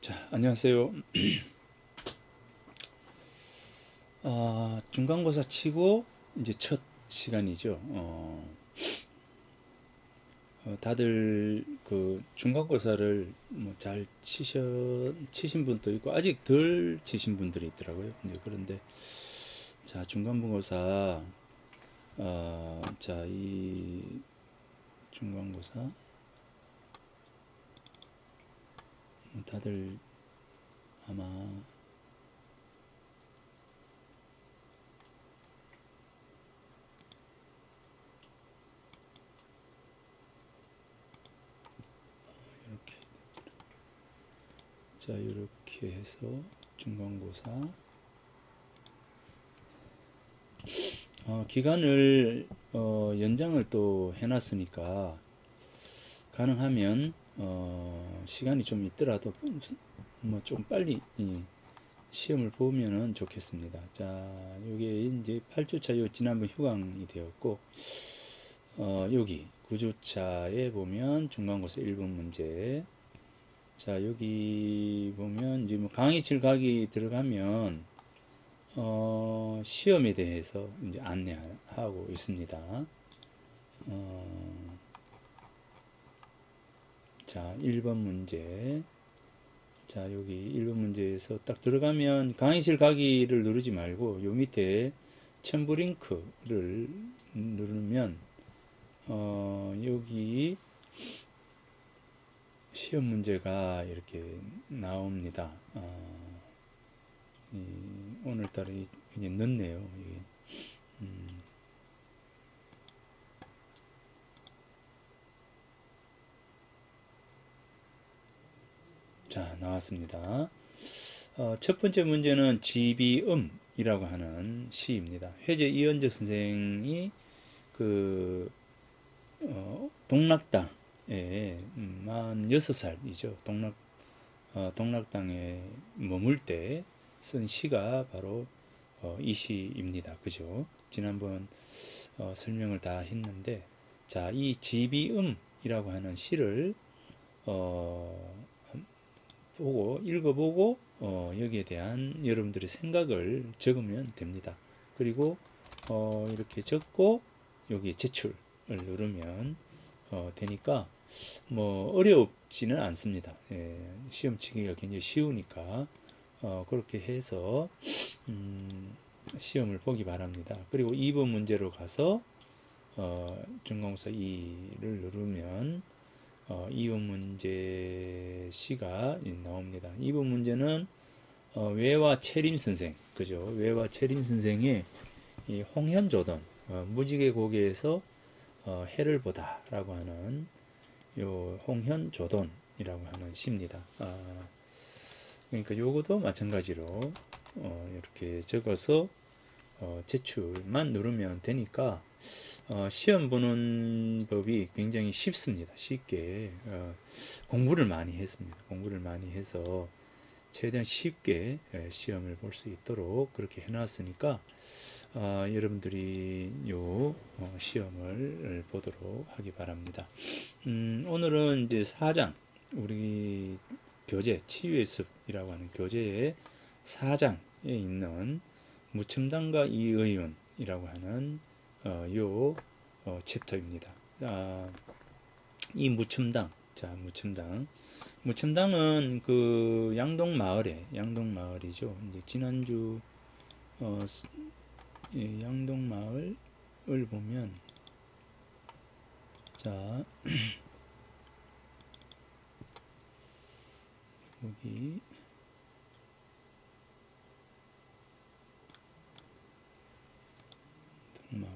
자, 안녕하세요. 중간고사 치고 이제 첫 시간이죠. 다들 그 중간고사를 뭐 잘 치신 분도 있고 아직 덜 치신 분들이 있더라고요. 이제 그런데 자, 중간고사 자, 이 중간고사 다들 아마 이렇게 자, 이렇게 해서 중간고사 기간을 연장을 또 해놨으니까 가능하면 시간이 좀 있더라도 뭐 좀 빨리 시험을 보면은 좋겠습니다. 자, 이게 이제 8주차 요 지난번 휴강이 되었고 여기 9주차에 보면 중간고사 1번 문제. 자, 여기 보면 이제 뭐 강의실 가기 들어가면 시험에 대해서 이제 안내하고 있습니다. 자, 1번 문제. 자, 여기 1번 문제에서 딱 들어가면 강의실 가기를 누르지 말고 요 밑에 첨부 링크를 누르면 여기 시험 문제가 이렇게 나옵니다. 오늘따라 굉장히 늦네요. 자, 나왔습니다. 첫 번째 문제는 지비음이라고 하는 시입니다. 회제 이은재 선생이 그 동락당에 46살이죠. 동락당에 머물 때 쓴 시가 바로 이 시입니다. 그죠? 지난번 설명을 다 했는데, 자, 이 지비음이라고 하는 시를 읽어보고 여기에 대한 여러분들의 생각을 적으면 됩니다. 그리고 이렇게 적고 여기 제출을 누르면 되니까 뭐 어렵지는 않습니다. 시험 치기가 굉장히 쉬우니까 그렇게 해서 시험을 보기 바랍니다. 그리고 2번 문제로 가서 중간고사 2를 누르면 2번 문제 시가 나옵니다. 2번 문제는 외와 채림 선생, 그죠? 외와 채림 선생의 이 홍현조던 무지개 고개에서 해를 보다라고 하는 요 홍현조던이라고 하는 시입니다. 그러니까 요것도 마찬가지로 이렇게 적어서 제출만 누르면 되니까 시험 보는 법이 굉장히 쉽습니다. 쉽게 공부를 많이 했습니다. 공부를 많이 해서 최대한 쉽게 시험을 볼 수 있도록 그렇게 해놨으니까 여러분들이 요 시험을 보도록 하기 바랍니다. 오늘은 이제 4장 우리 교재 치유의 습이라고 하는 교재의 4장에 있는 무첨단과 이의원이라고 하는 요 챕터입니다. 이 무첨당, 자, 무첨당은 그 양동마을이죠. 이제 지난주 양동마을을 보면, 자, 여기 마을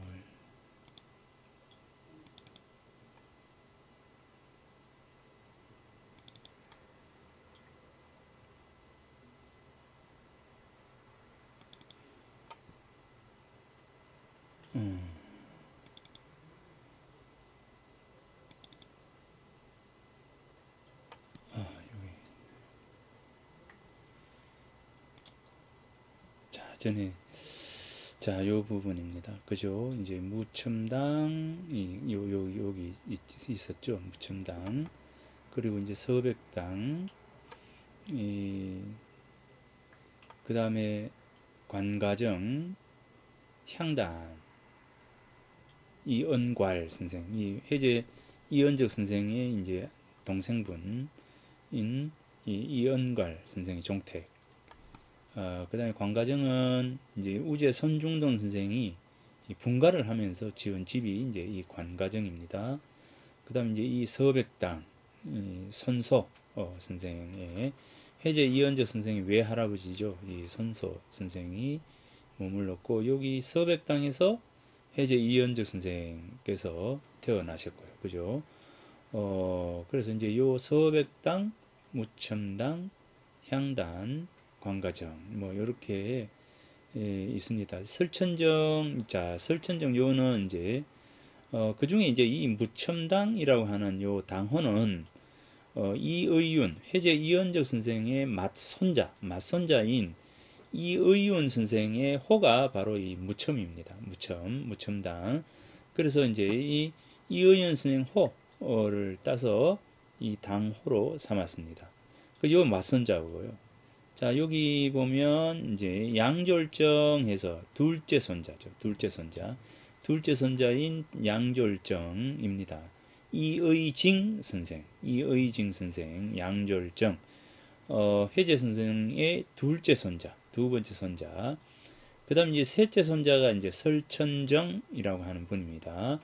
여기 전에 자, 요 부분입니다. 그죠? 이제 무첨당이 여기 있었죠. 무첨당. 그리고 이제 서백당, 그 다음에 관가정, 향단, 이언괄 선생, 이 해제 이언적 선생의 이제 동생분인 이언괄 선생의 종택. 그 다음에 관가정은 이제 우제 손중동 선생이 분가를 하면서 지은 집이 이제 이 관가정입니다. 그 다음에 이제 이 서백당, 손소 선생의 해제 이언적 선생의 외할아버지죠. 이 손소 선생이 머물렀고, 여기 서백당에서 해제 이언적 선생께서 태어나셨고요. 그죠? 그래서 이제 요 서백당, 무첨당, 향단, 관가정, 뭐, 요렇게 있습니다. 설천정, 자, 설천정 요는 이제, 그 중에 이제 이 무첨당이라고 하는 요 당호는, 이의윤, 해제 이언적 선생의 맞손자인 이의윤 선생의 호가 바로 이 무첨입니다. 무첨당. 그래서 이제 이 이의윤 선생 호를 따서 이 당호로 삼았습니다. 요 맞손자고요. 자, 여기 보면 이제 양졸정해서 둘째 손자죠. 둘째 손자인 양졸정입니다. 이의징 선생, 양졸정, 해제 선생의 둘째 손자, 두 번째 손자. 그 다음 이제 셋째 손자가 이제 설천정이라고 하는 분입니다.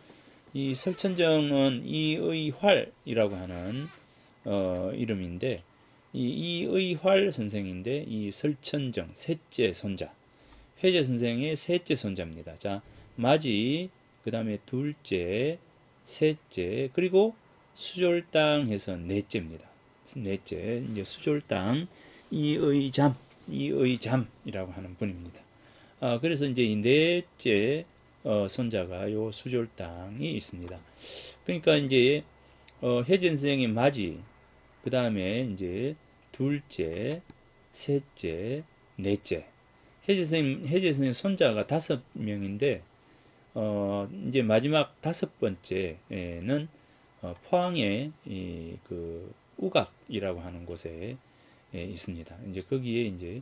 이 설천정은 이의활이라고 하는 이름인데, 이의활 선생인데, 이 설천정 셋째 손자, 해제 선생의 셋째 손자입니다. 자, 마지, 그 다음에 둘째, 셋째, 그리고 수졸당해서 넷째입니다. 넷째, 이제 수졸당 이의잠이라고 하는 분입니다. 그래서 이제 이 넷째 손자가 요 수졸당이 있습니다. 그러니까 이제 해제 선생의 마지, 그 다음에 이제 둘째, 셋째, 넷째. 해제 선생님 손자가 5명인데, 이제 마지막 5번째는 포항의 그 우각이라고 하는 곳에 있습니다. 이제 거기에 이제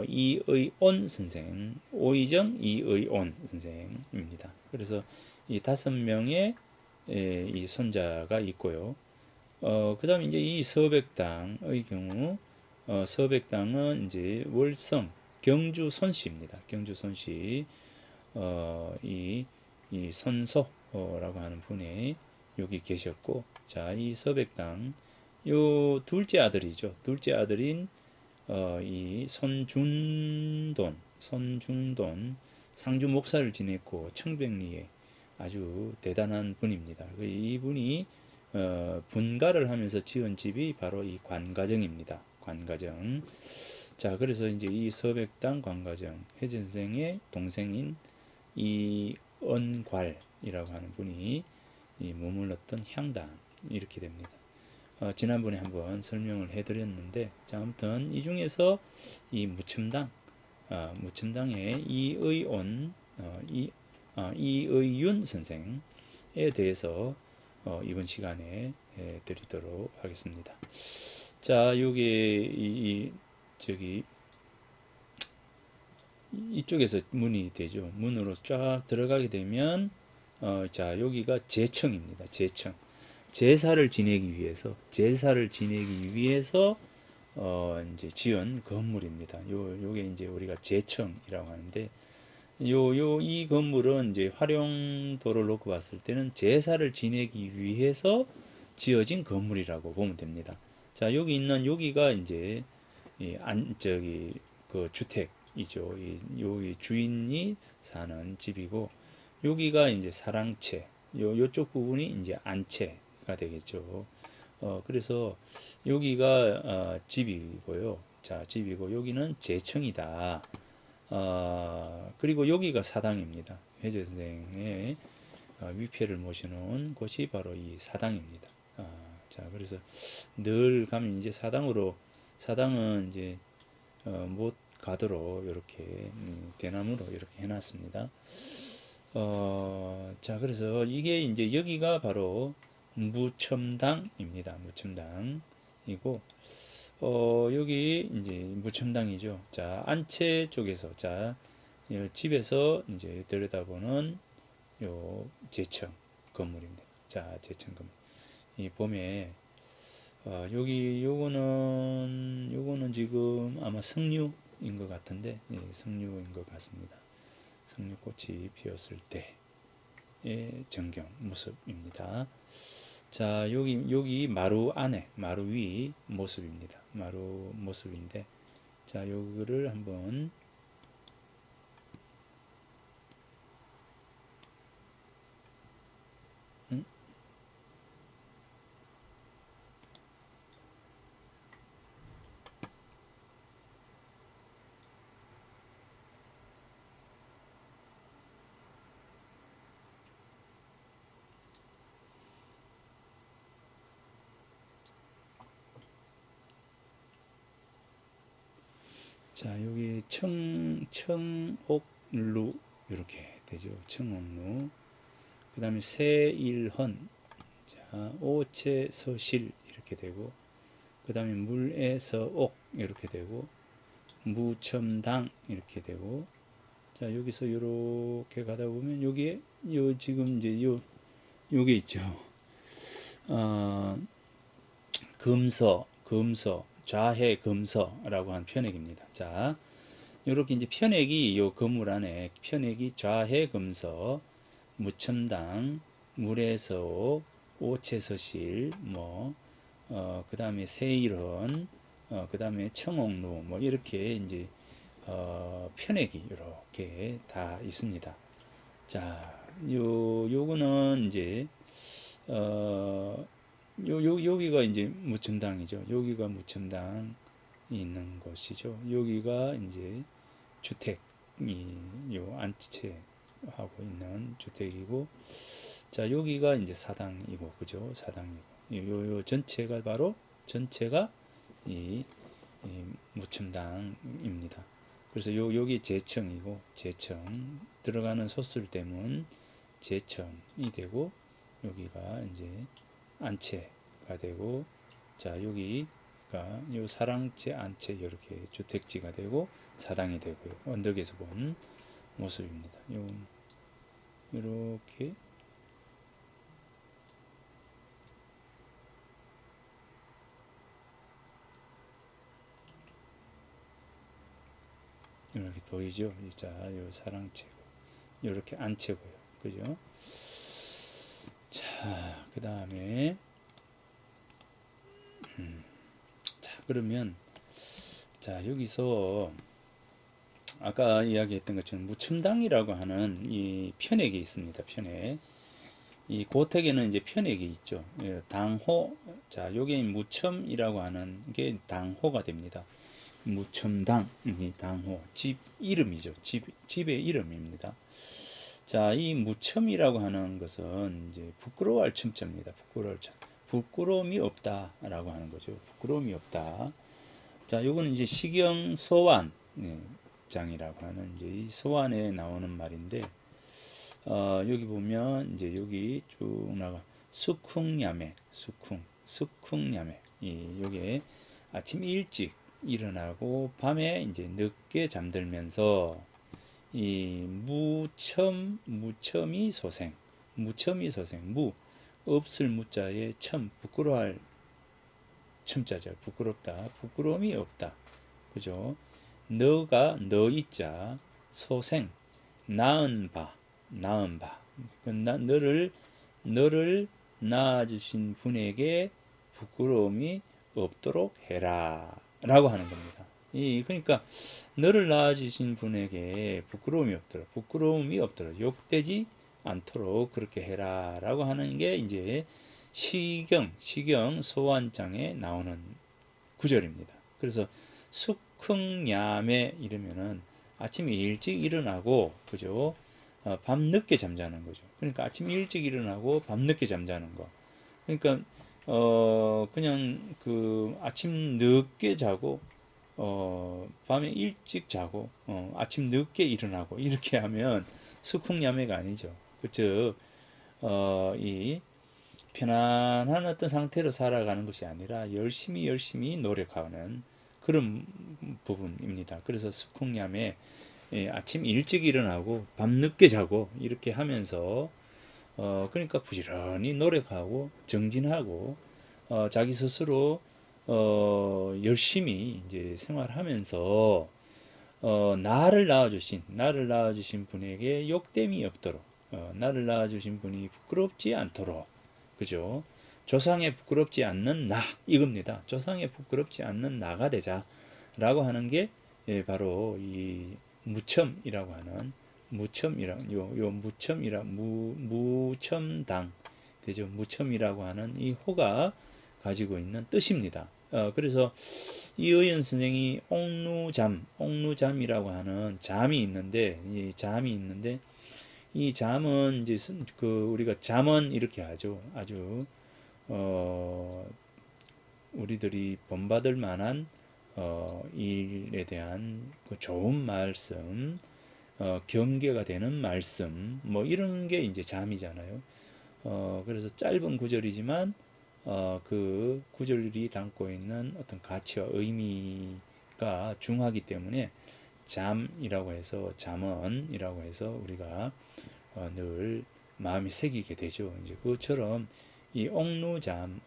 이의온 선생, 오이정 이의온 선생입니다. 그래서 이 5명의 이 손자가 있고요. 그 다음에 이제 이 서백당의 경우, 서백당은 이제 월성 경주 손씨입니다. 경주 손씨, 이 손소라고 하는 분이 여기 계셨고, 자, 이 서백당, 요 둘째 아들이죠. 둘째 아들인 이 손중돈 상주 목사를 지냈고 청백리에 아주 대단한 분입니다. 이분이 분가를 하면서 지은 집이 바로 이 관가정입니다. 관가정. 자, 그래서 이제 이 서백당 관가정, 해제 선생의 동생인 이언괄이라고 하는 분이 머물렀던 향단, 이렇게 됩니다. 지난번에 한번 설명을 해드렸는데, 자, 아무튼 이 중에서 이 무첨당의 이의온, 이의윤 선생에 대해서 이번 시간에 드리도록 하겠습니다. 자, 여기 저기 이쪽에서 문이 되죠. 문으로 쫙 들어가게 되면 자, 여기가 제청입니다. 제사를 지내기 위해서 이제 지은 건물입니다. 요게 이제 우리가 제청이라고 하는데, 이 건물은 이제 활용도를 놓고 봤을 때는 제사를 지내기 위해서 지어진 건물이라고 보면 됩니다. 자, 여기가 이제 그 주택이죠. 여기 주인이 사는 집이고, 여기가 이제 사랑채, 요쪽 부분이 이제 안채가 되겠죠. 그래서 여기가 집이고요. 자, 집이고, 여기는 제청이다. 그리고 여기가 사당입니다. 해제 선생의 위패를 모셔놓은 곳이 바로 이 사당입니다. 자, 그래서 늘 가면 이제 사당은 이제 못 가도록 이렇게 대나무로 이렇게 해놨습니다. 자, 그래서 이게 이제 여기가 바로 무첨당입니다. 무첨당이고, 여기 이제 무첨당이죠. 자, 안채 쪽에서, 자, 이 집에서 이제 들여다보는 요 제청 건물입니다. 자, 제청 건물. 이 봄에, 요거는 지금 아마 석류인 것 같은데, 예, 석류인 것 같습니다. 석류꽃이 피었을 때의 전경 모습입니다. 자, 여기 마루 안에, 마루 위 모습입니다. 마루 모습인데, 자, 요거를 한번, 음? 자, 여기 청옥루, 이렇게 되죠. 청옥루. 그 다음에 세일헌, 자, 오채서실, 이렇게 되고, 그 다음에 물에서옥, 이렇게 되고, 무첨당, 이렇게 되고, 자, 여기서 이렇게 가다 보면, 여기에, 지금 이제 요게 있죠. 금서, 좌해 금서라고 한 편액입니다. 자, 이렇게 이제 편액이 요 건물 안에 편액이 좌해 금서, 무첨당, 물에서 오채서실, 뭐, 그 다음에 세일헌, 그 다음에 청옥루, 뭐, 이렇게 이제, 편액이 이렇게 다 있습니다. 자, 요거는 이제, 여기가 이제 무첨당이죠. 여기가 무첨당이 있는 곳이죠. 여기가 이제 주택이 안채하고 있는 주택이고, 자, 여기가 이제 사당이고, 그죠? 사당이고, 요 전체가 바로 전체가 이 무첨당입니다. 그래서 여기 제청이고, 제청 들어가는 소술대문 제청이 되고, 여기가 이제 안채가 되고, 자, 여기가 요 사랑채 안채 이렇게 주택지가 되고 사당이 되고요. 언덕에서 본 모습입니다. 요렇게 이렇게 보이죠? 자, 요 사랑채고 이렇게 안채고요. 그죠? 자, 그 다음에 자, 그러면 자, 여기서 아까 이야기했던 것처럼 무첨당이라고 하는 이 편액이 있습니다. 편액. 이 고택에는 이제 편액이 있죠. 예, 당호. 자, 요게 무첨이라고 하는 게 당호가 됩니다. 무첨당, 이 당호. 집 이름이죠. 집의 이름입니다. 자, 이 무첨이라고 하는 것은 이제 부끄러워할 첨자입니다. 부끄러워할 첨. 부끄러움이 없다라고 하는 거죠. 부끄러움이 없다. 자, 요거는 이제 시경 소환 장이라고 하는 이제 이 소환에 나오는 말인데, 여기 보면 이제 여기 쭉 나가 숙흥야매, 숙흥야매. 요게 아침 일찍 일어나고 밤에 이제 늦게 잠들면서 이 무첨이 소생, 없을 무자에 부끄러워할 첨자죠. 부끄럽다, 부끄러움이 없다, 그죠? 너이자 소생, 낳은 바. 너를 낳아주신 분에게 부끄러움이 없도록 해라 라고 하는 겁니다. 그러니까 너를 낳아주신 분에게 부끄러움이 없도록 욕되지 않도록 그렇게 해라 라고 하는 게 이제 시경 소환장에 나오는 구절입니다. 그래서 숙흥야매 이러면은 아침에 일찍 일어나고, 그죠? 밤 늦게 잠자는 거죠. 그러니까 아침 일찍 일어나고 밤 늦게 잠자는 거. 그러니까 그냥 그 아침 늦게 자고 밤에 일찍 자고 아침 늦게 일어나고 이렇게 하면 숙흥야매가 아니죠. 그죠? 이 편안한 어떤 상태로 살아가는 것이 아니라 열심히 노력하는 그런 부분입니다. 그래서 스쿵냠에 아침 일찍 일어나고 밤 늦게 자고 이렇게 하면서 그러니까 부지런히 노력하고 정진하고 자기 스스로 열심히 이제 생활하면서 나를 낳아주신 분에게 욕됨이 없도록 나를 낳아주신 분이 부끄럽지 않도록 그죠? 조상에 부끄럽지 않는 나 이겁니다. 조상에 부끄럽지 않는 나가 되자라고 하는 게 바로 이 무첨이라고 하는 요 무첨당 되죠. 무첨이라고 하는 이 호가 가지고 있는 뜻입니다. 그래서 이의연 선생이 옥루잠이라고 하는 잠이 있는데 이 잠은 이제 우리가 잠언 이렇게 하죠. 아주 우리들이 본받을 만한 일에 대한 그 좋은 말씀, 경계가 되는 말씀, 뭐 이런 게 이제 잠이잖아요. 그래서 짧은 구절이지만 그 구절이 담고 있는 어떤 가치와 의미가 중하기 때문에 잠이라고 해서 잠언이라고 해서 우리가 늘 마음에 새기게 되죠. 이제 그것처럼 이 옥루잠,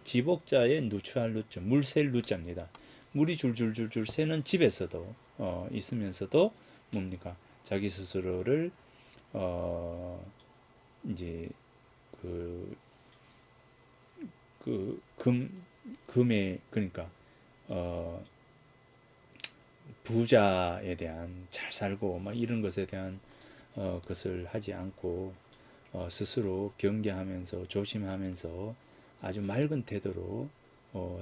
지복자의 누추할 누자, 물셀 누자입니다. 물이 줄줄줄줄 새는 집에서도 있으면서도 뭡니까? 자기 스스로를 이제 금에 그러니까 부자에 대한 잘 살고 막 이런 것에 대한 것을 하지 않고 스스로 경계하면서 조심하면서 아주 맑은 태도로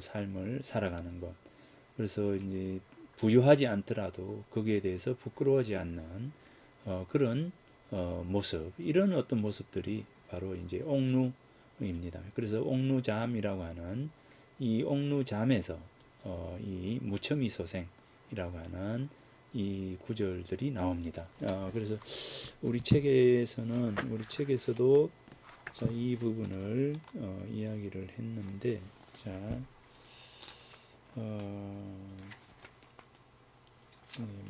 삶을 살아가는 것. 그래서 이제 부유하지 않더라도 거기에 대해서 부끄러워하지 않는 그런 모습, 이런 어떤 모습들이 바로 이제 옥루입니다. 그래서 옥루잠이라고 하는 이 옥루잠에서 이 무첨이소생이라고 하는 이 구절들이 나옵니다. 그래서 우리 책에서도 자, 이 부분을 이야기를 했는데, 자,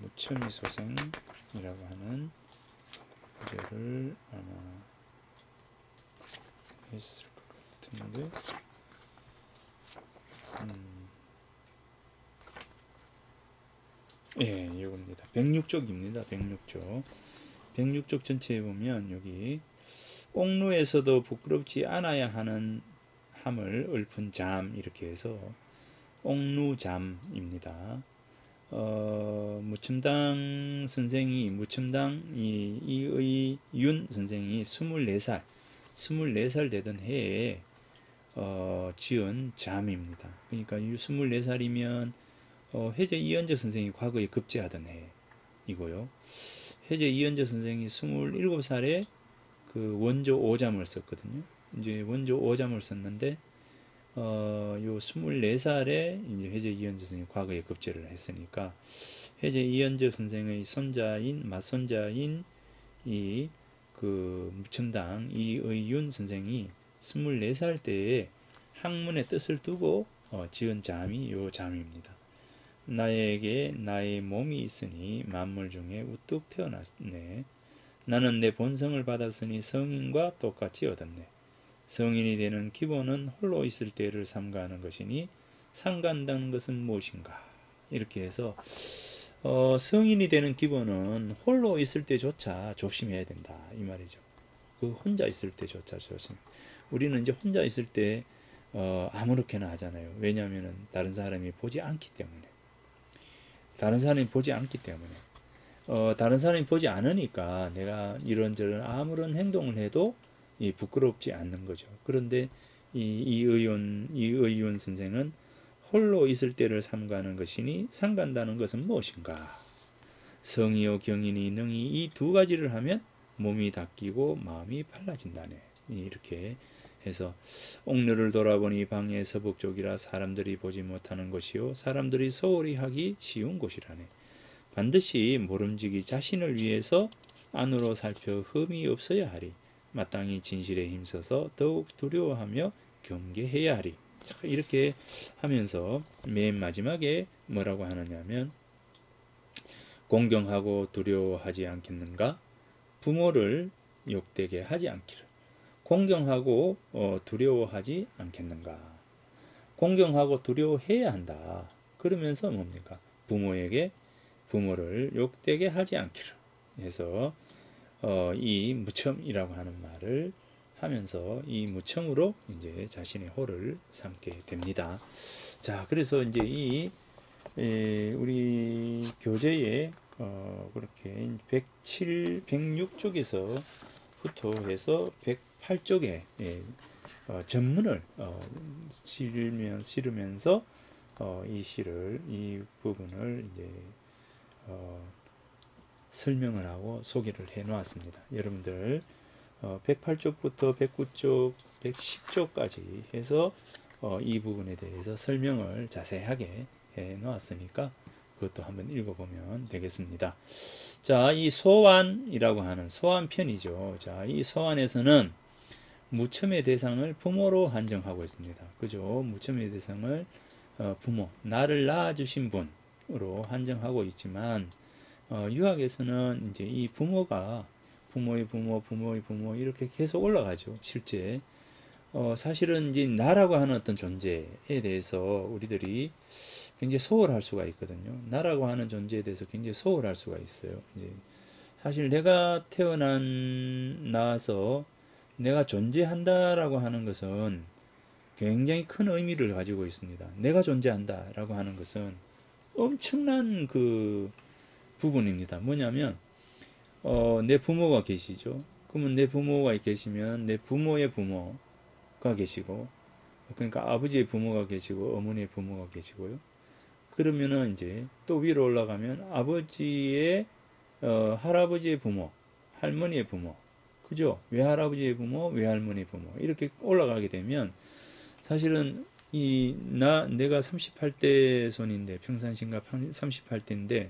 무첨이소생이라고 하는 구절을 아마 했을 것 같은데, 예, 이겁니다. 106쪽입니다. 106쪽. 106쪽 전체에 보면 여기 옥루에서도 부끄럽지 않아야 하는 함을 읊은 잠 이렇게 해서 옥루잠입니다. 무첨당 이의윤 선생이 24살 되던 해에 지은 잠입니다. 그러니까 24살이면 해제 이현적 선생이 과거에 급제하던 해이고요. 해제 이현적 선생이 27살에 그 원조 5잠을 썼거든요. 이제 원조 5잠을 썼는데 요 24살에 이제 해제 이현적 선생이 과거에 급제를 했으니까 해제 이현적 선생의 맞손자인 이 그 무첨당 이의윤 선생이 24살 때에 학문의 뜻을 두고 지은 잠이 요 잠입니다. 나에게 나의 몸이 있으니 만물 중에 우뚝 태어났네. 나는 내 본성을 받았으니 성인과 똑같이 얻었네. 성인이 되는 기본은 홀로 있을 때를 삼가하는 것이니 상간다는 것은 무엇인가? 이렇게 해서 성인이 되는 기본은 홀로 있을 때조차 조심해야 된다 이 말이죠. 그 혼자 있을 때조차 조심. 우리는 이제 혼자 있을 때 아무렇게나 하잖아요. 왜냐하면 다른 사람이 보지 않기 때문에. 다른 사람이 보지 않으니까 내가 이런저런 아무런 행동을 해도 부끄럽지 않는 거죠. 그런데 이의윤 선생은 홀로 있을 때를 삼가는 것이니 삼간다는 것은 무엇인가? 성이요 경인이 능히 이 두 가지를 하면 몸이 닦이고 마음이 발라진다네. 이렇게 해서 옥류를 돌아보니 방의 서북쪽이라 사람들이 보지 못하는 곳이요 사람들이 소홀히 하기 쉬운 곳이라네. 반드시 모름지기 자신을 위해서 안으로 살펴 흠이 없어야 하리. 마땅히 진실에 힘써서 더욱 두려워하며 경계해야 하리. 자, 이렇게 하면서 맨 마지막에 뭐라고 하느냐면 공경하고 두려워하지 않겠는가? 부모를 욕되게 하지 않기를. 공경하고 두려워하지 않겠는가? 공경하고 두려워해야 한다. 그러면서 뭡니까? 부모를 욕되게 하지 않기를 해서 이 무첨이라고 하는 말을 하면서 이 무첨으로 이제 자신의 호를 삼게 됩니다. 자, 그래서 이제 이 우리 교재에 그렇게 106쪽에서부터 해서 108쪽에 전문을 실으면서 이 부분을 이제 설명을 하고 소개를 해 놓았습니다. 여러분들 108쪽부터 109쪽, 110쪽까지 해서 이 부분에 대해서 설명을 자세하게 해 놓았으니까 그것도 한번 읽어보면 되겠습니다. 자, 이 소환이라고 하는 소환편이죠. 자, 이 소환에서는 무첨의 대상을 부모로 한정하고 있습니다. 그죠? 무첨의 대상을 부모, 나를 낳아주신 분으로 한정하고 있지만 유학에서는 이제 이 부모가 부모의 부모 이렇게 계속 올라가죠. 실제 사실은 이제 나라고 하는 어떤 존재에 대해서 우리들이 굉장히 소홀할 수가 있거든요. 나라고 하는 존재에 대해서 굉장히 소홀할 수가 있어요. 이제 사실 내가 나와서 내가 존재한다라고 하는 것은 굉장히 큰 의미를 가지고 있습니다. 내가 존재한다라고 하는 것은 엄청난 그 부분입니다. 뭐냐면 내 부모가 계시죠. 그러면 내 부모가 계시면 내 부모의 부모가 계시고, 그러니까 아버지의 부모가 계시고 어머니의 부모가 계시고요. 그러면은 이제 또 위로 올라가면 아버지의 할아버지의 부모, 할머니의 부모, 그죠? 외할아버지의 부모, 외할머니의 부모 이렇게 올라가게 되면 사실은 내가 38대 손인데 평산신가 38대인데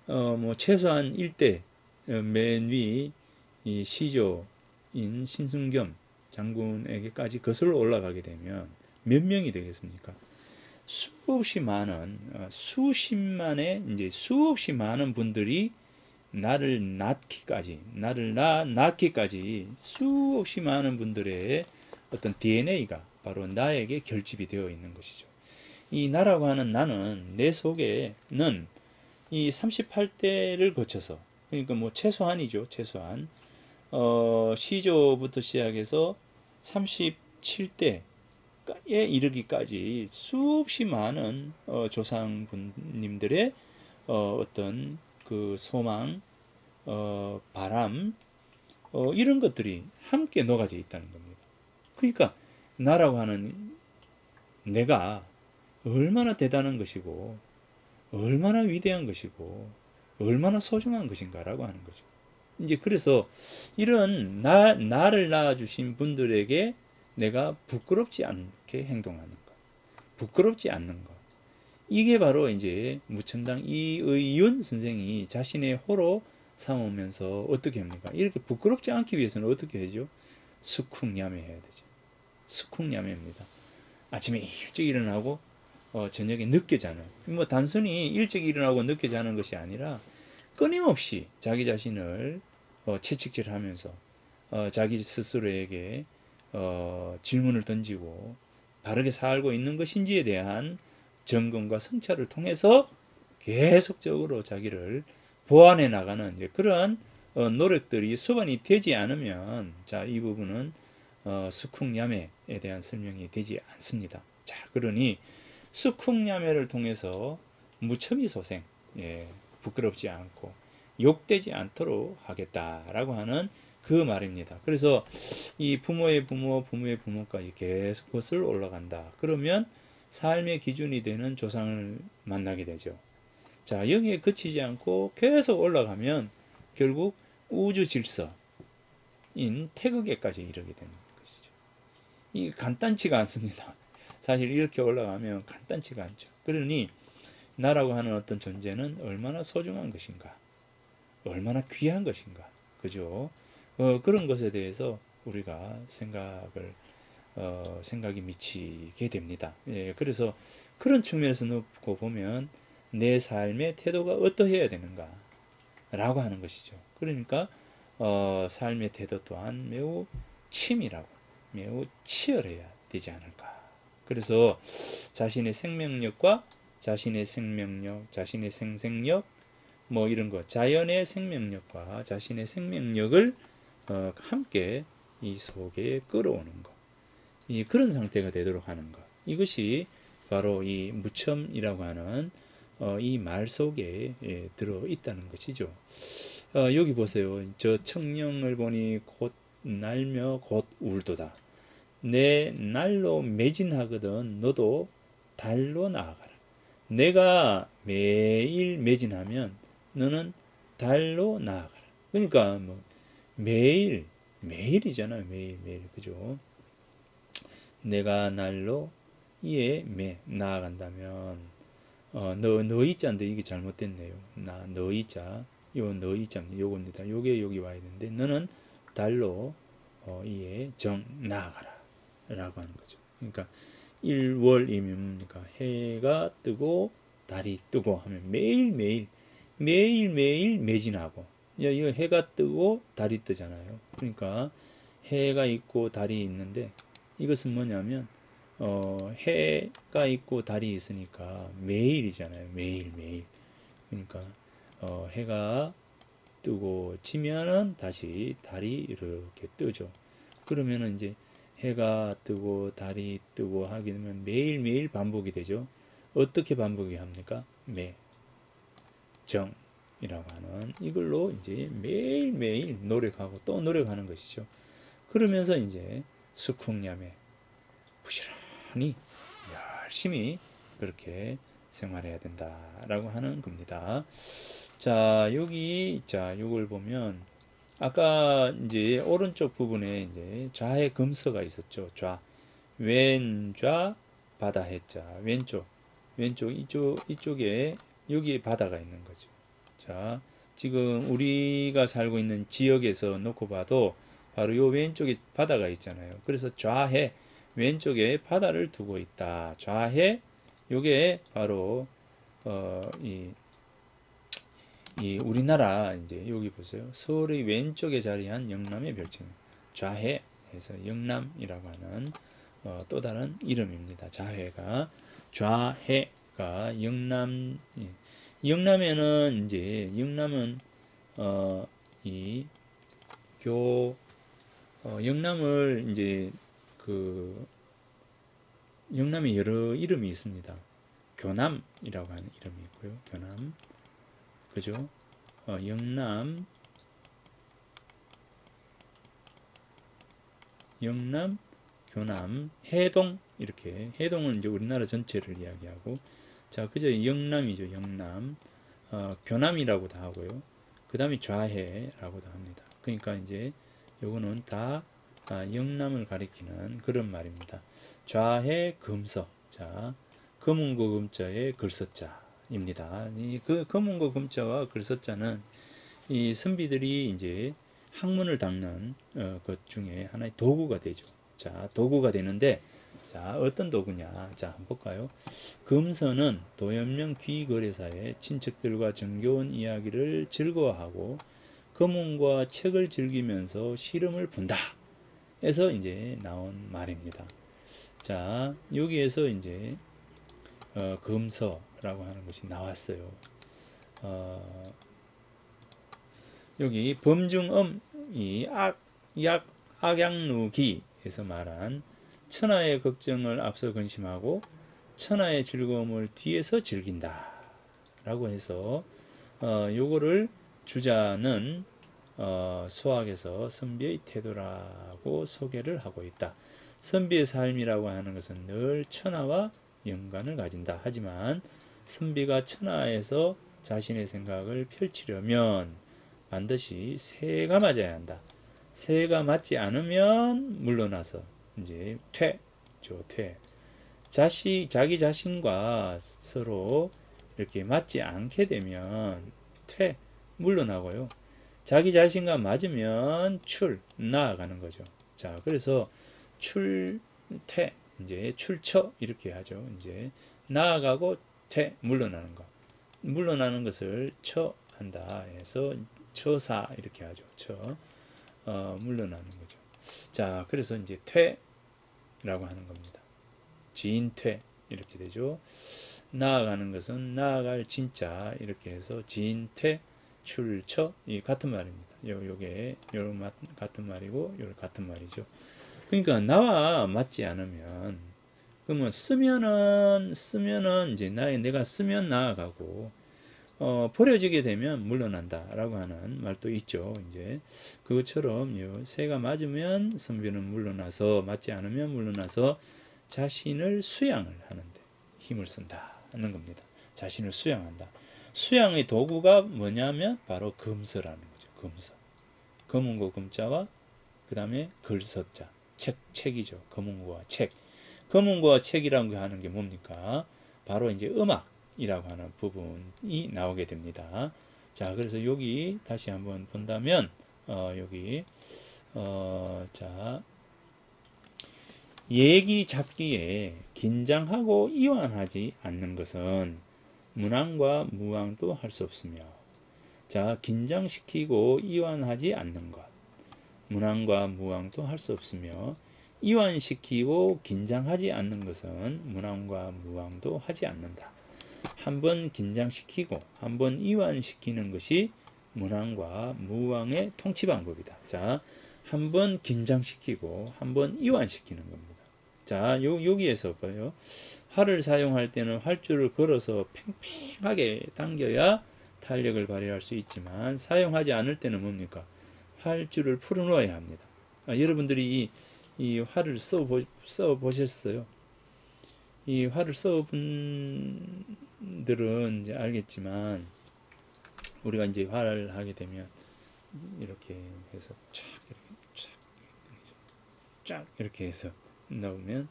뭐 최소한 1대 맨 위 이 시조인 신순겸 장군에게까지 거슬러 올라가게 되면 몇 명이 되겠습니까? 수없이 많은 수십만의 이제 수없이 많은 분들이 나를 낳기까지 수없이 많은 분들의 어떤 DNA가 바로 나에게 결집이 되어 있는 것이죠. 이 나라고 하는 나는 내 속에는 이 38대를 거쳐서, 그러니까 뭐 최소한이죠. 최소한 시조부터 시작해서 37대에 이르기까지 수없이 많은 조상분님들의 어떤 그 소망, 바람, 이런 것들이 함께 녹아져 있다는 겁니다. 그러니까 나라고 하는 내가 얼마나 대단한 것이고 얼마나 위대한 것이고 얼마나 소중한 것인가라고 하는 거죠. 이제 그래서 이런 나를 낳아주신 분들에게 내가 부끄럽지 않게 행동하는 것, 부끄럽지 않는 것, 이게 바로 이제 무첨당 이의윤 선생이 자신의 호로 삼으면서 어떻게 합니까? 이렇게 부끄럽지 않기 위해서는 어떻게 하죠? 수쿵야매 해야 되죠. 수쿵야매입니다. 아침에 일찍 일어나고 저녁에 늦게 자는, 뭐 단순히 일찍 일어나고 늦게 자는 것이 아니라 끊임없이 자기 자신을 채찍질하면서 자기 스스로에게 질문을 던지고 바르게 살고 있는 것인지에 대한 점검과 성찰을 통해서 계속적으로 자기를 보완해 나가는 이제 그런 노력들이 수반이 되지 않으면 이 부분은 수쿵야매에 대한 설명이 되지 않습니다. 자, 그러니 수쿵야매를 통해서 무첨이 소생, 부끄럽지 않고 욕되지 않도록 하겠다라고 하는 그 말입니다. 그래서 이 부모의 부모까지 계속 거슬러 올라간다. 그러면 삶의 기준이 되는 조상을 만나게 되죠. 자, 여기에 그치지 않고 계속 올라가면 결국 우주 질서인 태극에까지 이르게 되는 것이죠. 이 간단치가 않습니다. 사실 이렇게 올라가면 간단치가 않죠. 그러니 나라고 하는 어떤 존재는 얼마나 소중한 것인가, 얼마나 귀한 것인가, 그죠? 그런 것에 대해서 우리가 생각이 미치게 됩니다. 예, 그래서 그런 측면에서 놓고 보면 내 삶의 태도가 어떠해야 되는가 라고 하는 것이죠. 그러니까 삶의 태도 또한 매우 치밀하고 매우 치열해야 되지 않을까. 그래서 자신의 생명력과 자신의 생명력, 자신의 생생력, 뭐 이런 거, 자연의 생명력과 자신의 생명력을 함께 이 속에 끌어오는 것, 그런 상태가 되도록 하는 것, 이것이 바로 이 무첨이라고 하는 이 말 속에 들어 있다는 것이죠. 여기 보세요. 저 청령을 보니 곧 날며 곧 울도다. 내 날로 매진하거든 너도 달로 나아가라. 내가 매일 매진하면 너는 달로 나아가라. 그러니까 뭐 매일이잖아요. 매일 그죠? 내가 날로 이에 나아간다면 너이자인데 이게 잘못됐네요. 너이자 요 너이자 요겁니다. 요게 여기 와야 되는데 너는 달로 이에 정 나아가라 라고 하는 거죠. 그러니까 1월이면 뭡니까? 해가 뜨고 달이 뜨고 하면 매일매일 매진하고 이거 해가 뜨고 달이 뜨잖아요. 그러니까 해가 있고 달이 있는데 이것은 뭐냐면 해가 있고 달이 있으니까 매일이잖아요. 매일. 그러니까 해가 뜨고 지면은 다시 달이 이렇게 뜨죠. 그러면은 이제 해가 뜨고 달이 뜨고 하게 되면 매일매일 반복이 되죠. 어떻게 반복이 합니까? 정이라고 하는 이걸로 이제 매일매일 노력하고 또 노력하는 것이죠. 그러면서 이제 수쿵야매 부지런히 열심히 그렇게 생활해야 된다라고 하는 겁니다. 자, 요걸 보면 아까 이제 오른쪽 부분에 이제 좌의 금서가 있었죠. 왼좌 바다 해자 왼쪽 이쪽에 여기에 바다가 있는 거죠. 자, 지금 우리가 살고 있는 지역에서 놓고 봐도 바로 요 왼쪽에 바다가 있잖아요. 그래서 좌해 왼쪽에 바다를 두고 있다. 좌해 요게 바로 이 우리나라 이제 여기 보세요. 서울의 왼쪽에 자리한 영남의 별칭 좌해에서 영남이라고 하는 또 다른 이름입니다. 좌해가 영남에는 이제 영남은 영남을 이제 영남에 여러 이름이 있습니다. 교남이라고 하는 이름이 있고요. 교남 그죠? 영남, 교남, 해동 이렇게 해동은 이제 우리나라 전체를 이야기하고 자 그죠? 영남이죠. 영남 교남이라고도 하고요. 그 다음에 좌해라고도 합니다. 그러니까 이제 요거는 다 영남을 가리키는 그런 말입니다. 좌해 금서 자 금운고 금자의 글서자입니다. 그 금운고 금자와 글서자는 이 선비들이 이제 학문을 닦는 것 중에 하나의 도구가 되죠. 자, 도구가 되는데 자, 어떤 도구냐? 자, 한번 볼까요? 금서는 도연명 귀거래사의 친척들과 정겨운 이야기를 즐거워하고 금운과 책을 즐기면서 시름을 분다. 에서 이제 나온 말입니다. 자, 여기에서 이제 금서라고 하는 것이 나왔어요. 여기 범중엄이 악양누기에서 말한 천하의 걱정을 앞서 근심하고 천하의 즐거움을 뒤에서 즐긴다 라고 해서 요거를 주자는 소학에서 선비의 태도라고 소개를 하고 있다. 선비의 삶이라고 하는 것은 늘 천하와 연관을 가진다. 하지만 선비가 천하에서 자신의 생각을 펼치려면 반드시 새가 맞아야 한다. 새가 맞지 않으면 물러나서 이제 퇴. 자기 자신과 서로 이렇게 맞지 않게 되면 물러나고요. 자기 자신과 맞으면 나아가는 거죠. 자, 그래서 출퇴, 이제 출처 이렇게 하죠. 이제 나아가고 물러나는 거. 물러나는 것을 처한다 해서 처사 이렇게 하죠. 물러나는 거죠. 자, 그래서 이제 퇴라고 하는 겁니다. 진퇴 이렇게 되죠. 나아가는 것은 나아갈 진짜 이렇게 해서 진퇴 출처 이 같은 말입니다. 요게 요런 같은 말이고 요 같은 말이죠. 그러니까 나와 맞지 않으면 그러면 쓰면은 이제 내가 쓰면 나아가고 버려지게 되면 물러난다라고 하는 말도 있죠. 이제 그것처럼 요 새가 맞으면 선비는 물러나서 맞지 않으면 물러나서 자신을 수양을 하는데 힘을 쓴다는 겁니다. 자신을 수양한다. 수양의 도구가 뭐냐면 바로 금서라는 거죠. 금서. 검은고 금자와 그 다음에 글서자. 책이죠. 검은고와 책. 검은고와 책이라고 하는 게 뭡니까? 바로 이제 음악이라고 하는 부분이 나오게 됩니다. 자, 그래서 여기 다시 한번 본다면 여기 자, 얘기 잡기에 긴장하고 이완하지 않는 것은 문왕과 무왕도 할 수 없으며, 자, 긴장시키고 이완하지 않는 것, 문왕과 무왕도 할 수 없으며, 이완시키고 긴장하지 않는 것은 문왕과 무왕도 하지 않는다. 한번 긴장시키고 한번 이완시키는 것이 문왕과 무왕의 통치 방법이다. 자, 한번 긴장시키고 한번 이완시키는 겁니다. 자, 여기에서 봐요. 활을 사용할 때는 활줄을 걸어서 팽팽하게 당겨야 탄력을 발휘할 수 있지만, 사용하지 않을 때는 뭡니까? 활줄을 풀어놓아야 합니다. 여러분들이 이 활을 써 보셨어요? 이 활을 써 분들은 이제 알겠지만, 우리가 이제 활을 하게 되면 이렇게 해서 쫙 이렇게 해서 넣으면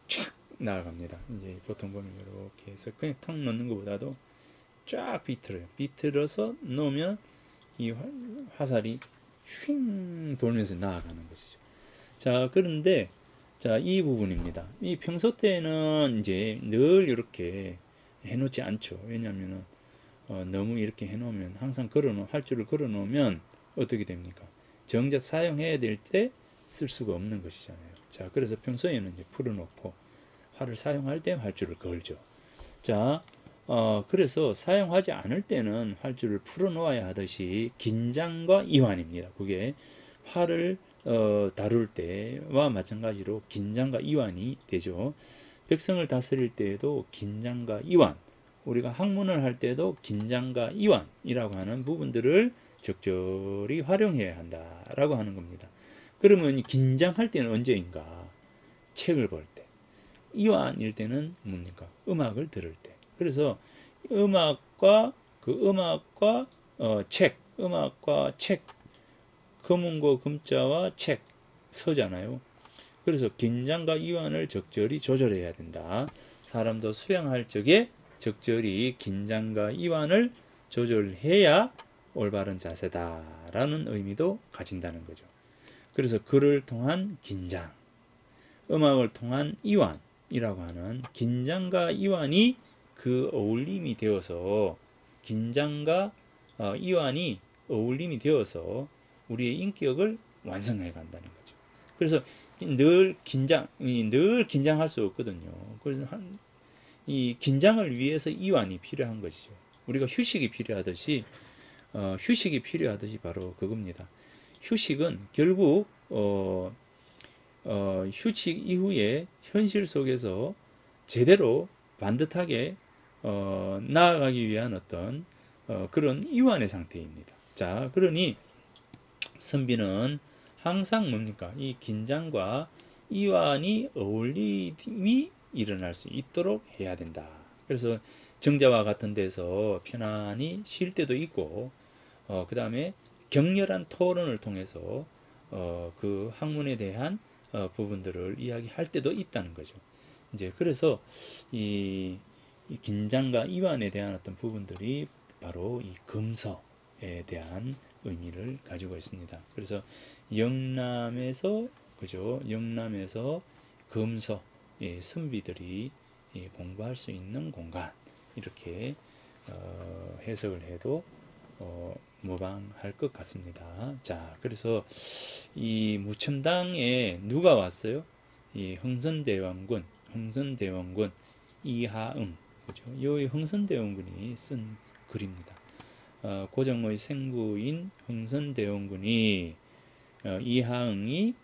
쫙 나아갑니다. 이제 보통 보면 이렇게 해서 그냥 턱 넣는 것보다도 쫙 비틀어서 넣으면 이 화살이 휙 돌면서 나아가는 것이죠. 자, 그런데 자, 이 부분입니다. 이 평소 때는 이제 늘 이렇게 해놓지 않죠. 왜냐하면 너무 이렇게 해놓으면 항상 활줄을 걸어놓으면 어떻게 됩니까? 정작 사용해야 될 때 쓸 수가 없는 것이잖아요. 자, 그래서 평소에는 이제 풀어놓고 활을 사용할 때 활줄을 걸죠. 자, 그래서 사용하지 않을 때는 활줄을 풀어놓아야 하듯이 긴장과 이완입니다. 그게 활을 다룰 때와 마찬가지로 긴장과 이완이 되죠. 백성을 다스릴 때에도 긴장과 이완, 우리가 학문을 할 때도 긴장과 이완이라고 하는 부분들을 적절히 활용해야 한다라고 하는 겁니다. 그러면 긴장할 때는 언제인가? 책을 볼 때. 이완일 때는 뭡니까? 음악을 들을 때. 그래서 음악과 책, 검은고 금자와 책, 서잖아요. 그래서 긴장과 이완을 적절히 조절해야 된다. 사람도 수양할 적에 적절히 긴장과 이완을 조절해야 올바른 자세다라는 의미도 가진다는 거죠. 그래서 글을 통한 긴장, 음악을 통한 이완이라고 하는 긴장과 이완이 그 어울림이 되어서, 긴장과 이완이 어울림이 되어서 우리의 인격을 완성해 간다는 거죠. 그래서 늘 긴장할 수 없거든요. 그래서 이 긴장을 위해서 이완이 필요한 것이죠. 우리가 휴식이 필요하듯이 바로 그겁니다. 휴식은 결국 휴식 이후에 현실 속에서 제대로 반듯하게 나아가기 위한 어떤 그런 이완의 상태입니다. 자, 그러니 선비는 항상 뭡니까? 이 긴장과 이완이 어울림이 일어날 수 있도록 해야 된다. 그래서 정자와 같은 데서 편안히 쉴 때도 있고, 그 다음에 격렬한 토론을 통해서 그 학문에 대한 부분들을 이야기할 때도 있다는 거죠. 이제 그래서 이 긴장과 이완에 대한 어떤 부분들이 바로 이 금서에 대한 의미를 가지고 있습니다. 그래서 영남에서 그죠? 영남에서 금서 선비들이 공부할 수 있는 공간 이렇게 해석을 해도 무방할 것 같습니다. 자, 그래서 이 무첨당에 누가 왔어요? 이 흥선대원군 이하응, 그죠? 이 흥선대원군이 쓴 글입니다. 고종의 생부인 흥선대원군이 이하응이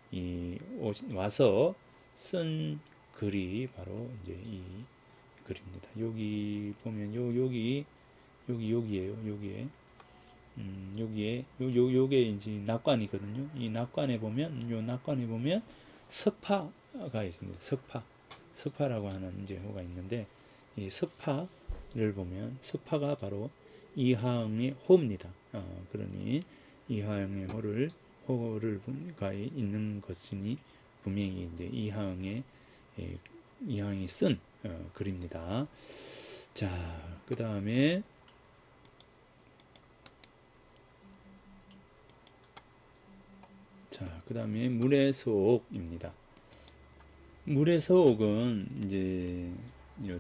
와서 쓴 글이 바로 이제 이 글입니다. 여기 보면 여기에요. 요게 이제 낙관이거든요. 이 낙관에 보면 석파가 있습니다. 석파라고 하는 이제 호가 있는데 이 석파를 보면 석파가 바로 이하응의 호입니다. 그러니 이하응의 호가 있는 것이니 분명히 이제 이하응이 쓴 글입니다. 자, 그 다음에 물의 서옥입니다. 물의 서옥은 이제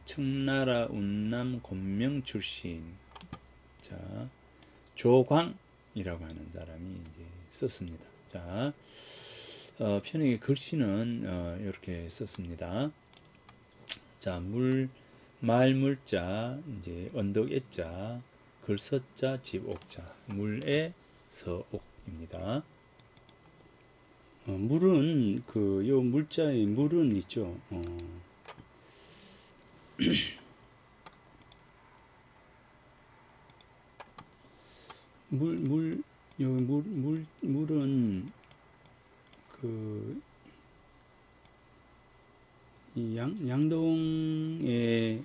청나라 운남 곤명 출신 조광이라고 하는 사람이 이제 썼습니다. 자, 편하게 글씨는 이렇게 썼습니다. 자, 말물자, 이제 언덕 애자, 글서자, 집옥자, 물의 서옥입니다. 물은 요 물자의 물은 있죠. 물은 이 양동의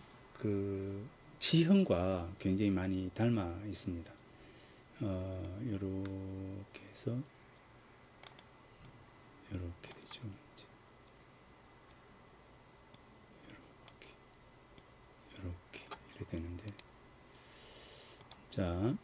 지형과 굉장히 많이 닮아 있습니다. 요렇게 해서 이렇게 되죠. 이렇게 되는데, 자,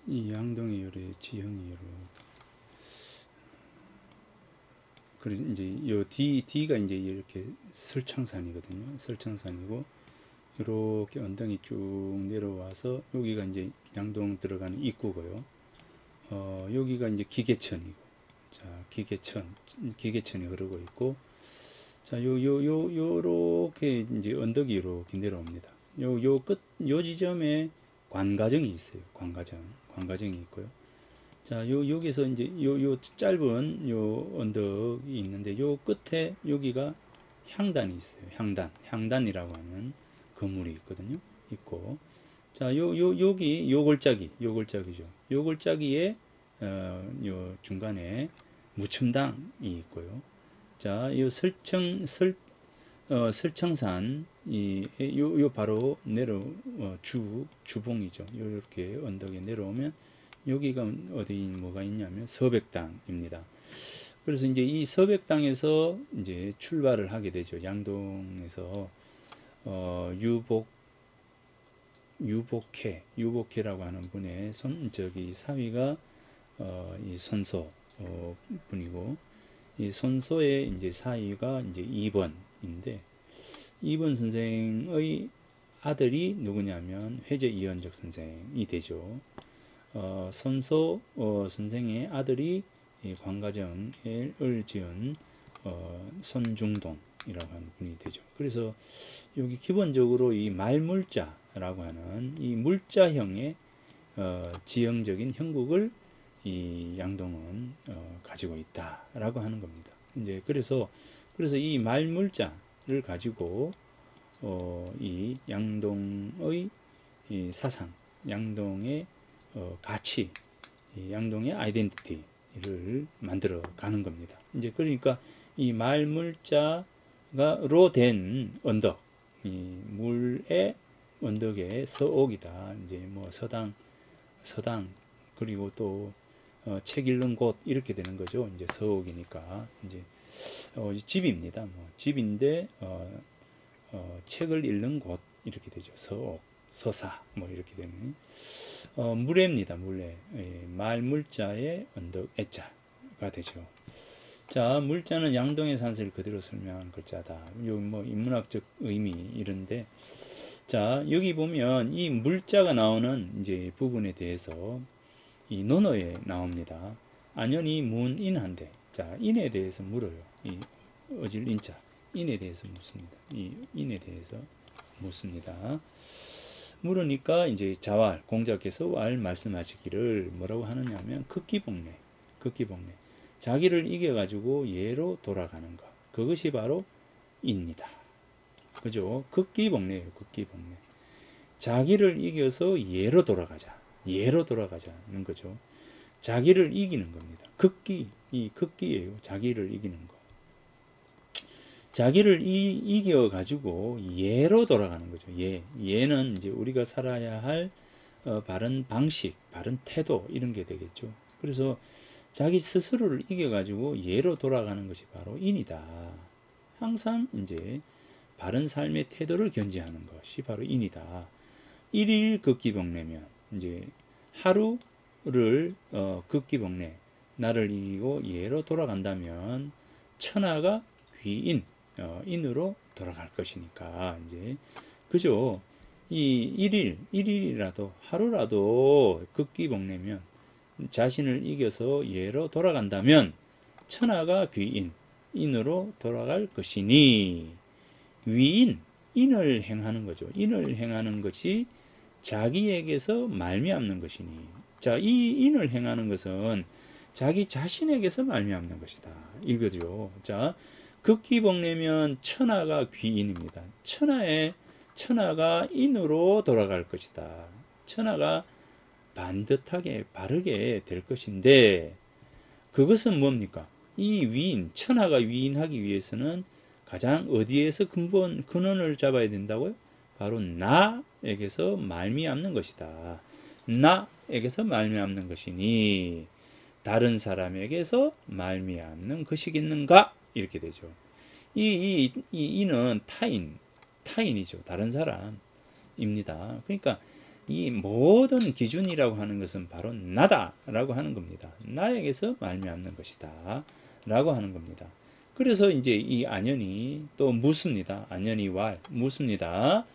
이 양동의 요래 지형이 이렇게. 그래서 이제 요 D가 이제 이렇게 설창산이거든요. 설창산이고 이렇게 언덕이 쭉 내려와서 여기가 이제 양동 들어가는 입구고요. 여기가 이제 기계천이고, 자, 기계천이 흐르고 있고, 자, 요렇게 이제 언덕이 이렇게 내려옵니다. 요 지점에 관가정이 있어요. 관가정이 있고요. 자, 여기서 이제 요 짧은 요 언덕이 있는데 요 끝에 여기가 향단이 있어요. 향단이라고 하는 건물이 있거든요. 있고, 자, 여기 요골짜기죠. 요골짜기에 요 중간에 무첨당이 있고요. 자, 요 설청산 요 바로 주봉이죠. 요렇게 언덕에 내려오면 여기가 뭐가 있냐면 서백당입니다. 그래서 이제 이 서백당에서 이제 출발을 하게 되죠. 양동에서 유복회라고 하는 분의 사위가 이 손소 분이고, 이 손소의 이제 사위가 이제 2번인데 2번 선생의 아들이 누구냐면 회제 이현적 선생이 되죠. 손소 선생의 아들이 관가정을 지은 손중동이라고 하는 분이 되죠. 그래서 여기 기본적으로 이 말물자라고 하는 이 물자형의 지형적인 형국을 이 양동은 가지고 있다라고 하는 겁니다. 이제 그래서 이 말물자를 가지고 이 양동의 이 사상, 양동의 가치, 양동의 아이덴티티를 만들어 가는 겁니다. 이제 그러니까 이 말물자로 된 언덕, 이 물의 언덕의 서옥이다. 이제 뭐 서당 그리고 또 책 읽는 곳 이렇게 되는 거죠. 이제 서옥이니까 이제 집입니다. 뭐 집인데 책을 읽는 곳 이렇게 되죠. 서옥, 서사 뭐 이렇게 되는 물애입니다. 물애. 예, 말물자에 언덕 애자가 되죠. 자, 물자는 양동의 산세를 그대로 설명한 글자다. 요 뭐 인문학적 의미 이런데, 자 여기 보면 이 물자가 나오는 이제 부분에 대해서 이 논어에 나옵니다. 안연히 문인한데, 자 인에 대해서 물어요. 이 어질 인자 인에 대해서 묻습니다. 이 인에 대해서 묻습니다. 물으니까 이제 자왈 공자께서 왈 말씀하시기를 뭐라고 하느냐면 극기복례, 극기복례. 자기를 이겨가지고 예로 돌아가는 것, 그것이 바로 입니다. 그죠? 극기복례예요. 극기복례. 자기를 이겨서 예로 돌아가자, 예로 돌아가자는 거죠. 자기를 이기는 겁니다. 극기, 이 극기예요. 자기를 이기는 거. 자기를 이겨가지고 예로 돌아가는 거죠. 예는 이제 우리가 살아야 할 바른 방식, 바른 태도 이런 게 되겠죠. 그래서 자기 스스로를 이겨가지고 예로 돌아가는 것이 바로 인이다. 항상 이제 바른 삶의 태도를 견지하는 것이 바로 인이다. 일일 극기복례면 이제 하루를 극기복례, 나를 이기고 예로 돌아간다면 천하가 귀인, 인으로 돌아갈 것이니까 이제 그죠. 이 일일이라도 하루라도 극기복례면 자신을 이겨서 예로 돌아간다면 천하가 귀인, 인으로 돌아갈 것이니 위인, 인을 행하는 거죠. 인을 행하는 것이 자기에게서 말미암는 것이니, 자, 이 인을 행하는 것은 자기 자신에게서 말미암는 것이다. 이거죠. 자, 극기복례면 천하가 귀인입니다. 천하가 인으로 돌아갈 것이다. 천하가 반듯하게 바르게 될 것인데, 그것은 뭡니까? 이 위인, 천하가 위인하기 위해서는 가장 어디에서 근원을 잡아야 된다고요? 바로 나에게서 말미암는 것이다. 나에게서 말미암는 것이니 다른 사람에게서 말미암는 것이겠는가? 이렇게 되죠. 이는 타인이죠. 다른 사람입니다. 그러니까 이 모든 기준이라고 하는 것은 바로 나다라고 하는 겁니다. 나에게서 말미암는 것이다 라고 하는 겁니다. 그래서 이제 이 안연이 또 묻습니다. 안연이 왈 묻습니다.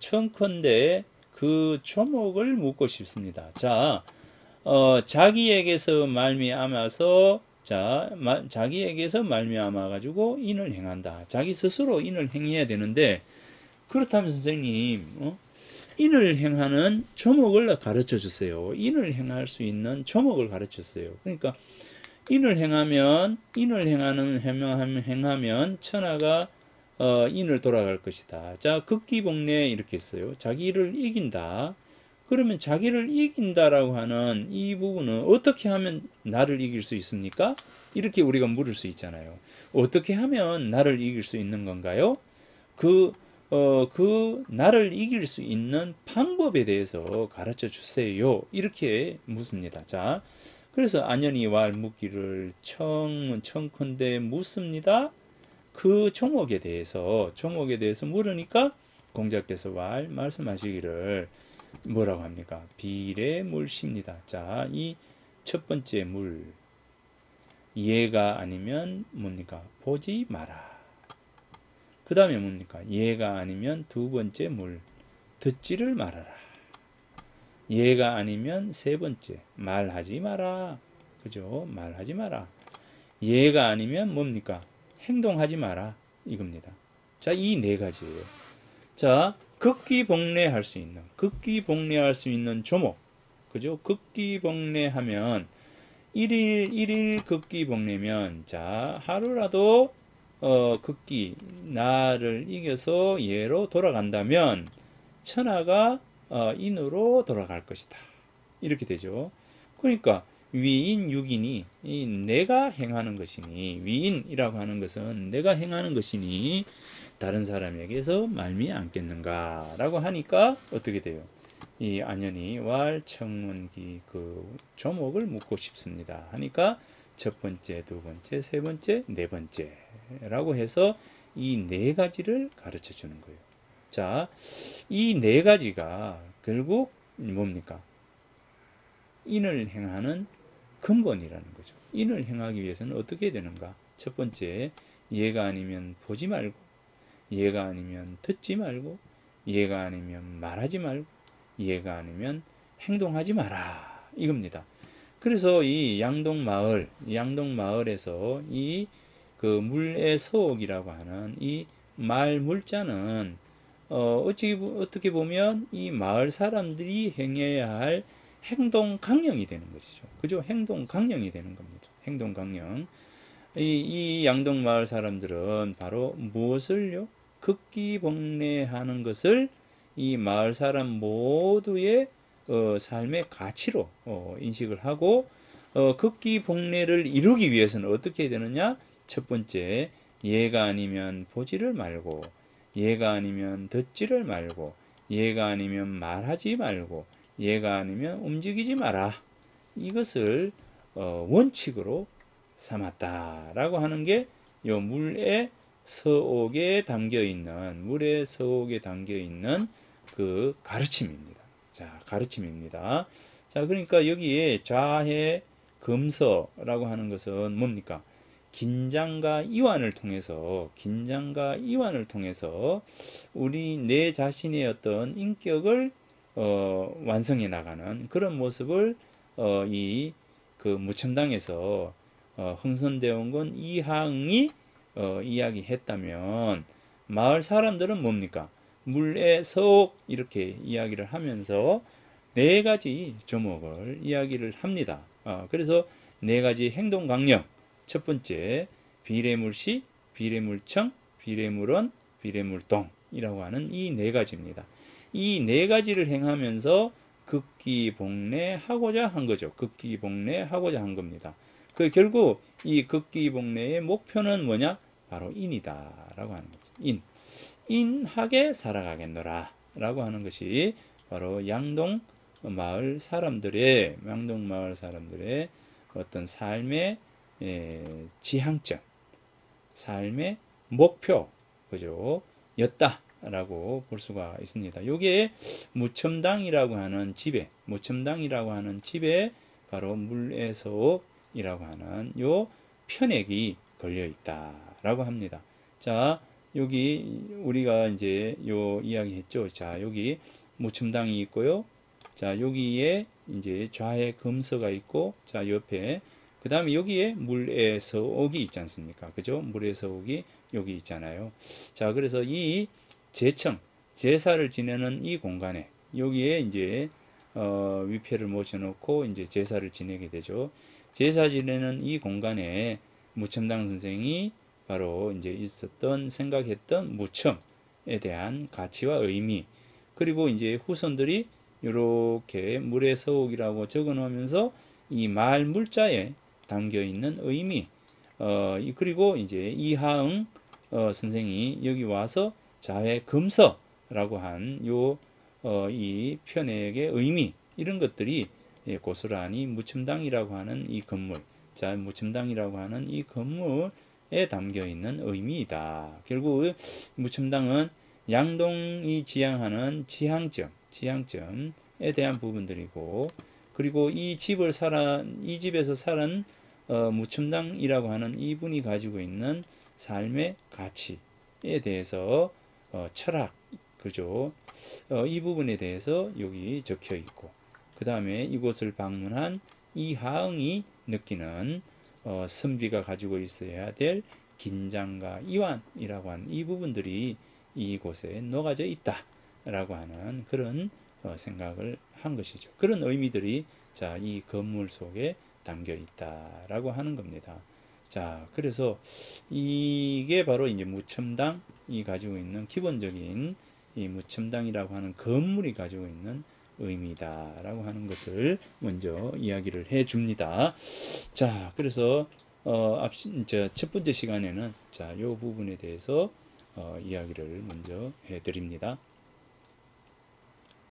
청컨대 그 조목을 묻고 싶습니다. 자, 자기에게서 말미암아서, 자기에게서 말미암아 가지고 인을 행한다. 자기 스스로 인을 행해야 되는데, 그렇다면 선생님, 인을 행하는 조목을 가르쳐 주세요. 인을 행할 수 있는 조목을 가르쳐 주세요. 그러니까 인을 행하면 천하가 인을 돌아갈 것이다. 자, 극기복례 이렇게 했어요. 자기를 이긴다. 그러면 자기를 이긴다라고 하는 이 부분은 어떻게 하면 나를 이길 수 있습니까? 이렇게 우리가 물을 수 있잖아요. 어떻게 하면 나를 이길 수 있는 건가요? 그 나를 이길 수 있는 방법에 대해서 가르쳐 주세요. 이렇게 묻습니다. 자, 그래서 안연히 왈 묻기를 청컨대 묻습니다. 그 종목에 대해서 물으니까 공자께서 왈 말씀하시기를 뭐라고 합니까? 비례물시입니다. 자, 이 첫 번째 물, 예가 아니면 뭡니까? 보지 마라. 그 다음에 뭡니까? 예가 아니면 두 번째 물, 듣지를 말아라. 예가 아니면 세 번째, 말하지 마라. 그죠? 말하지 마라. 예가 아니면 뭡니까? 행동하지 마라. 이겁니다. 자, 이 네 가지예요. 자, 극기복례할 수 있는 조목. 그죠? 극기복례하면 일일 극기복례면, 자, 하루라도 극기, 나를 이겨서 예로 돌아간다면 천하가 인으로 돌아갈 것이다. 이렇게 되죠. 그러니까 위인 육인이 내가 행하는 것이니, 위인이라고 하는 것은 내가 행하는 것이니 다른 사람에게서 말미암겠는가 라고 하니까 어떻게 돼요? 이 안연히 왈청문기 그 조목을 묻고 싶습니다 하니까 첫 번째, 두 번째, 세 번째, 네 번째라고 해서 이 네 가지를 가르쳐 주는 거예요. 자, 이 네 가지가 결국 뭡니까? 인을 행하는 근본이라는 거죠. 인을 행하기 위해서는 어떻게 해야 되는가? 첫 번째, 얘가 아니면 보지 말고, 얘가 아니면 듣지 말고, 얘가 아니면 말하지 말고, 얘가 아니면 행동하지 마라. 이겁니다. 그래서 이 양동마을에서 이 그 물의 서옥이라고 하는 이 말물자는 어떻게 보면 이 마을 사람들이 행해야 할 행동 강령이 되는 것이죠. 그죠? 행동 강령이 되는 겁니다. 행동 강령. 이 양동 마을 사람들은 바로 무엇을요? 극기복례하는 것을 이 마을 사람 모두의 삶의 가치로 인식을 하고 극기복례를 이루기 위해서는 어떻게 해야 되느냐? 첫 번째, 얘가 아니면 보지를 말고, 얘가 아니면 듣지를 말고, 얘가 아니면 말하지 말고, 얘가 아니면 움직이지 마라. 이것을 원칙으로 삼았다라고 하는 게 요 물의 서옥에 담겨 있는 그 가르침입니다. 자, 가르침입니다. 자, 그러니까 여기에 좌해 금서라고 하는 것은 뭡니까? 긴장과 이완을 통해서 우리 내 자신의 어떤 인격을 완성해 나가는 그런 모습을 이 그 무첨당에서 흥선되어 온 건 이하응이 이야기했다면 마을 사람들은 뭡니까? 물의 서옥 이렇게 이야기를 하면서 네 가지 조목을 이야기를 합니다. 그래서 네 가지 행동 강령. 첫 번째, 비례물시, 비례물청, 비례물원, 비례물동이라고 하는 이 네 가지입니다. 이 네 가지를 행하면서 극기복례하고자 한 거죠. 극기복례하고자 한 겁니다. 그 결국 이 극기복례의 목표는 뭐냐? 바로 인이다라고 하는 거죠. 인하게 살아가겠노라 라고 하는 것이 바로 양동 마을 사람들의 어떤 삶의 지향점, 삶의 목표, 그죠? 였다라고 볼 수가 있습니다. 요게 무첨당이라고 하는 집에 바로 물에서옥이라고 하는 요 편액이 걸려 있다라고 합니다. 자, 여기 우리가 이제 요 이야기 했죠. 자, 여기 무첨당이 있고요. 자, 여기에 이제 좌에 금서가 있고, 자, 옆에 그 다음에 여기에 물의 서옥이 있지 않습니까? 그죠? 물의 서옥이 여기 있잖아요. 자, 그래서 이 제사를 지내는 이 공간에 여기에 이제 위패를 모셔놓고 이제 제사를 지내게 되죠. 제사 지내는 이 공간에 무첨당 선생이 바로 이제 생각했던 무첨에 대한 가치와 의미, 그리고 이제 후손들이 이렇게 물의 서옥이라고 적어 놓으면서 이 말 물자에 담겨 있는 의미, 그리고 이제 이하응 선생이 여기 와서 자회 금서라고 한 이 편액의 의미, 이런 것들이 고스란히 무첨당이라고 하는 이 건물, 자, 무첨당이라고 하는 이 건물에 담겨 있는 의미이다. 결국 무첨당은 양동이 지향하는 지향점에 대한 부분들이고, 그리고 이 집에서 살은 무첨당이라고 하는 이분이 가지고 있는 삶의 가치에 대해서 철학, 그죠? 이 부분에 대해서 여기 적혀 있고, 그 다음에 이곳을 방문한 이하응이 느끼는 선비가 가지고 있어야 될 긴장과 이완이라고 하는 이 부분들이 이곳에 녹아져 있다라고 하는 그런 생각을 한 것이죠. 그런 의미들이 자, 이 건물 속에 담겨 있다라고 하는 겁니다. 자, 그래서 이게 바로 이제 무첨당이 가지고 있는 기본적인 이 무첨당이라고 하는 건물이 가지고 있는 의미다라고 하는 것을 먼저 이야기를 해 줍니다. 자, 그래서 첫 번째 시간에는 자, 요 부분에 대해서 이야기를 먼저 해 드립니다.